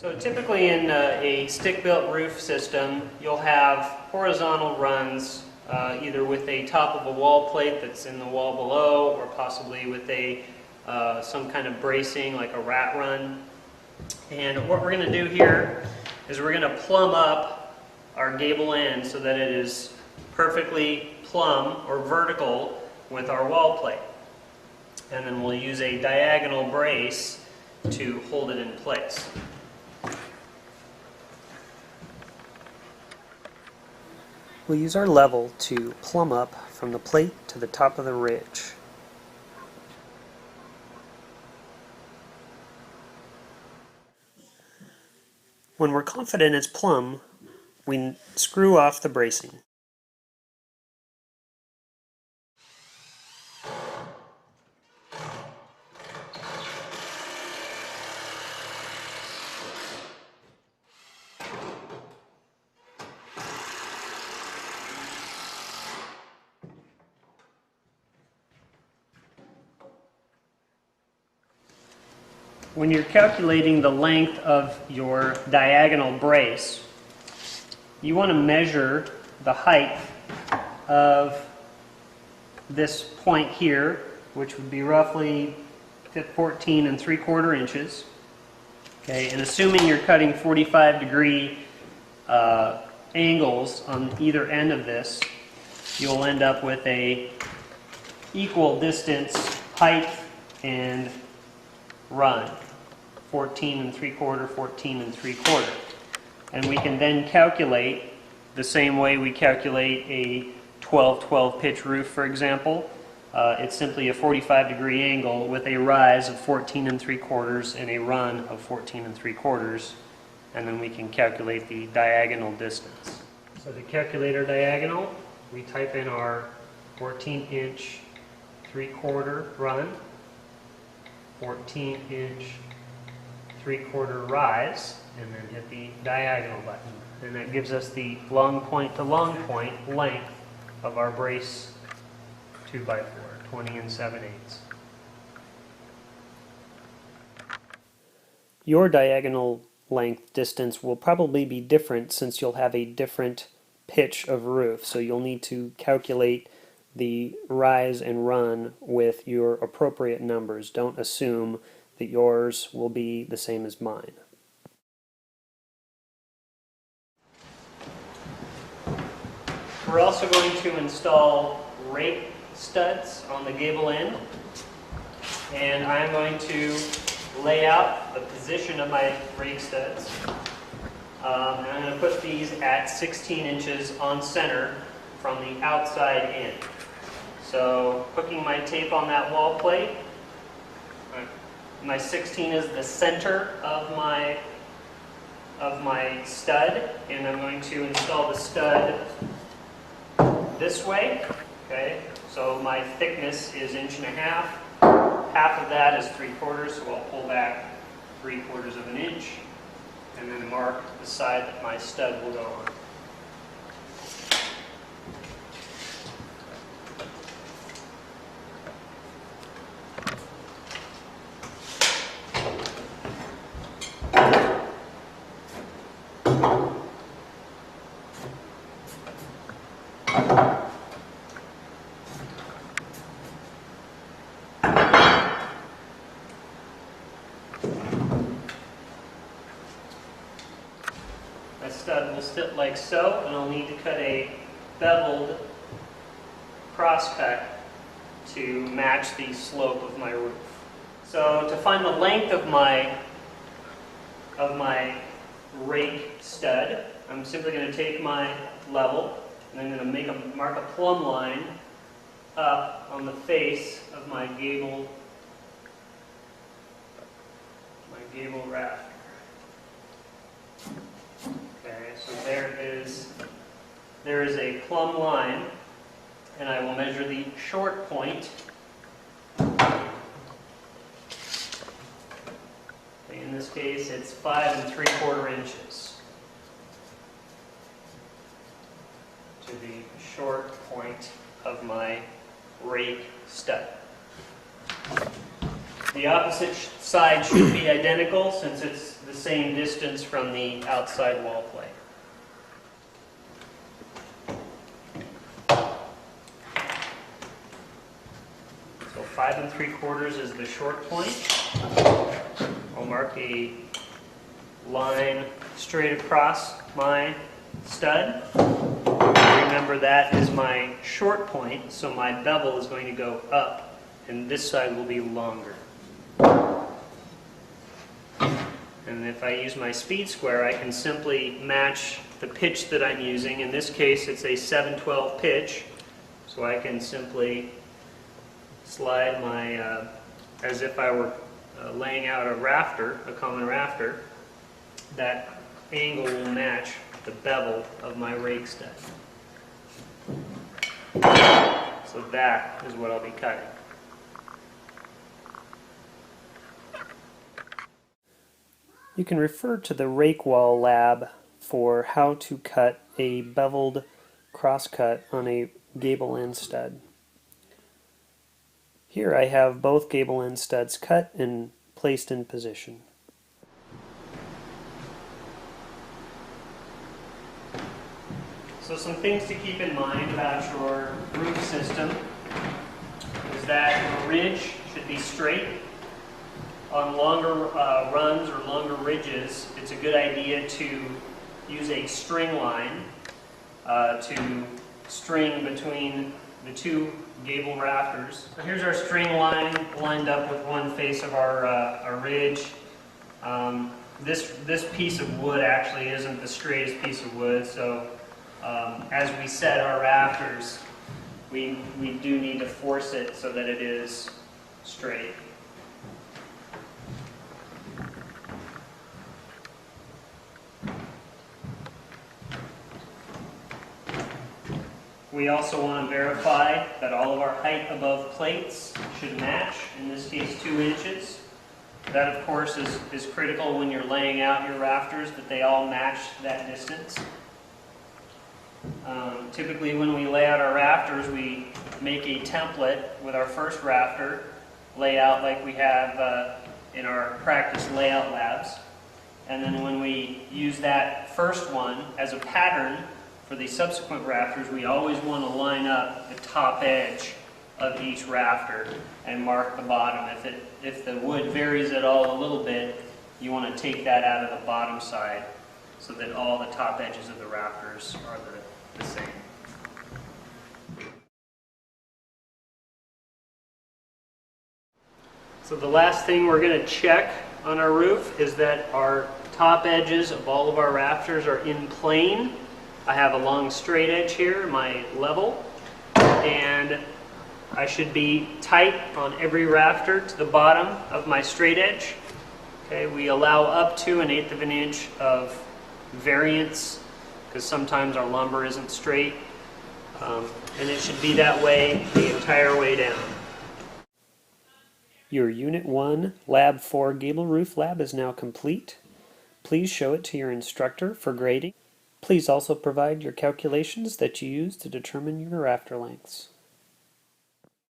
So typically in a stick-built roof system, you'll have horizontal runs either with a top of a wall plate that's in the wall below, or possibly with some kind of bracing like a rat run. And what we're going to do here is we're going to plumb up our gable end so that it is perfectly plumb or vertical with our wall plate. And then we'll use a diagonal brace to hold it in place. We'll use our level to plumb up from the plate to the top of the ridge. When we're confident it's plumb, we screw off the bracing. When you're calculating the length of your diagonal brace, you want to measure the height of this point here, which would be roughly 14 3/4 inches. Okay, and assuming you're cutting 45-degree angles on either end of this, you'll end up with a equal distance height and run. 14 3/4, 14 3/4. And we can then calculate the same way we calculate a 12-12 pitch roof, for example. It's simply a 45-degree angle with a rise of 14 3/4 and a run of 14 3/4, and then we can calculate the diagonal distance. So to calculate our diagonal, we type in our 14-inch 3/4 run, 14-inch 3/4 rise, and then hit the diagonal button. And that gives us the long point to long point length of our brace 2x4, 20 7/8. Your diagonal length distance will probably be different since you'll have a different pitch of roof, so you'll need to calculate the rise and run with your appropriate numbers. Don't assume that yours will be the same as mine. We're also going to install rake studs on the gable end, and I'm going to lay out the position of my rake studs. And I'm going to put these at 16 inches on center from the outside in. So hooking my tape on that wall plate, my 16 is the center of my stud, and I'm going to install the stud this way. Okay, so my thickness is 1.5 inches. Half of that is 3/4, so I'll pull back 3/4 of an inch, and then mark the side that my stud will go on. My stud will sit like so, and I'll need to cut a beveled crosscut to match the slope of my roof. So to find the length of my rake stud, I'm simply going to take my level and I'm going to mark a plumb line up on the face of my gable rafter. Okay, so there is a plumb line, and I will measure the short point. In this case, it's 5 3/4 inches to the short point of my rake stud. The opposite side should be identical since it's the the same distance from the outside wall plate. So 5 3/4 is the short point. I'll mark a line straight across my stud. Remember, that is my short point, so my bevel is going to go up, and this side will be longer. And if I use my speed square, I can simply match the pitch that I'm using. In this case, it's a 7/12 pitch, so I can simply slide my, as if I were laying out a rafter, a common rafter. That angle will match the bevel of my rake stud. So that is what I'll be cutting. You can refer to the Rake Wall Lab for how to cut a beveled crosscut on a gable end stud. Here I have both gable end studs cut and placed in position. So some things to keep in mind about your roof system is that the ridge should be straight. On longer runs or longer ridges, it's a good idea to use a string line to string between the two gable rafters. So here's our string line lined up with one face of our ridge. This piece of wood actually isn't the straightest piece of wood, so as we set our rafters, we do need to force it so that it is straight. We also want to verify that all of our height above plates should match, in this case 2 inches. That of course is critical when you're laying out your rafters, that they all match that distance. Typically when we lay out our rafters, we make a template with our first rafter layout like we have in our practice layout labs. And then when we use that first one as a pattern for the subsequent rafters, we always want to line up the top edge of each rafter and mark the bottom. If the wood varies at all a little bit, you want to take that out of the bottom side so that all the top edges of the rafters are the same. So the last thing we're going to check on our roof is that our top edges of all of our rafters are in plane. I have a long straight edge here, my level, and I should be tight on every rafter to the bottom of my straight edge. Okay, we allow up to 1/8 of an inch of variance because sometimes our lumber isn't straight, and it should be that way the entire way down. Your Unit 1 Lab 4 Gable Roof Lab is now complete. Please show it to your instructor for grading. Please also provide your calculations that you use to determine your rafter lengths.